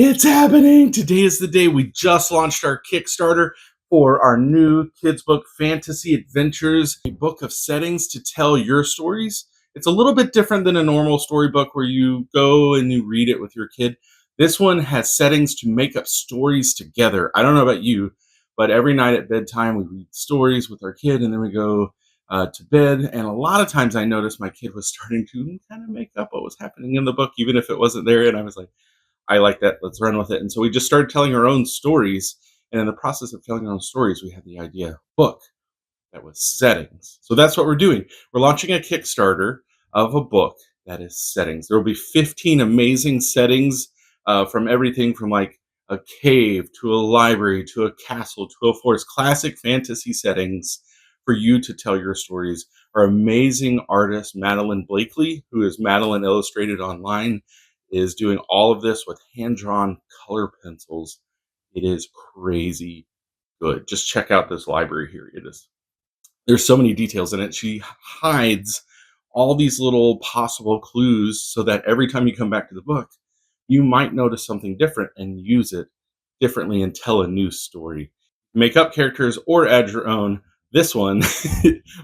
It's happening! Today is the day. We just launched our Kickstarter for our new kids book, Fantasy Adventures, a book of settings to tell your stories. It's a little bit different than a normal storybook where you go and you read it with your kid. This one has settings to make up stories together. I don't know about you, but every night at bedtime we read stories with our kid and then we go to bed. And a lot of times I noticed my kid was starting to kind of make up what was happening in the book, even if it wasn't there. And I was like, I like that. Let's run with it. And so we just started telling our own stories. And in the process of telling our own stories, we had the idea of a book that was settings. So that's what we're doing. We're launching a Kickstarter of a book that is settings. There will be 15 amazing settings from everything from like a cave to a library to a castle to a forest, classic fantasy settings for you to tell your stories. Our amazing artist, Madeline Blakely, who is Madeline Illustrated online, is doing all of this with hand-drawn color pencils. It is crazy good. Just check out this library here. There's so many details in it. She hides all these little possible clues so that every time you come back to the book, you might notice something different and use it differently and tell a new story. Make up characters or add your own. This one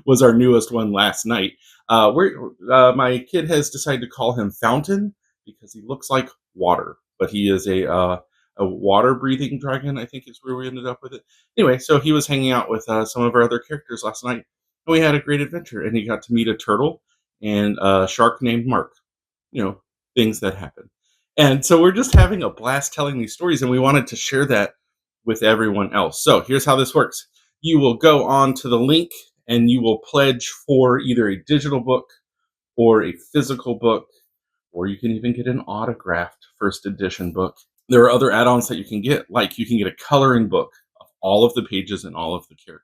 was our newest one last night. My kid has decided to call him Fountain because he looks like water, but he is a water-breathing dragon, I think is where we ended up with it. Anyway, so he was hanging out with some of our other characters last night, and we had a great adventure. And he got to meet a turtle and a shark named Mark. You know, things that happen. And so we're just having a blast telling these stories, and we wanted to share that with everyone else. So here's how this works. You will go on to the link and you will pledge for either a digital book or a physical book, or you can even get an autographed first edition book. There are other add-ons that you can get, like you can get a coloring book of all of the pages and all of the characters.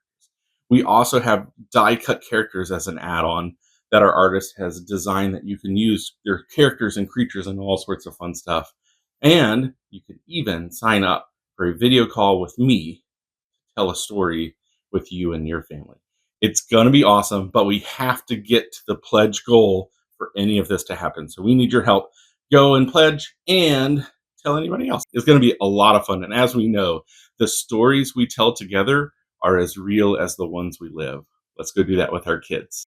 We also have die-cut characters as an add-on that our artist has designed that you can use your characters and creatures and all sorts of fun stuff. And you can even sign up for a video call with me to tell a story with you and your family. It's going to be awesome, but we have to get to the pledge goal for any of this to happen. So we need your help. Go and pledge and tell anybody else. It's going to be a lot of fun. And as we know, the stories we tell together are as real as the ones we live. Let's go do that with our kids.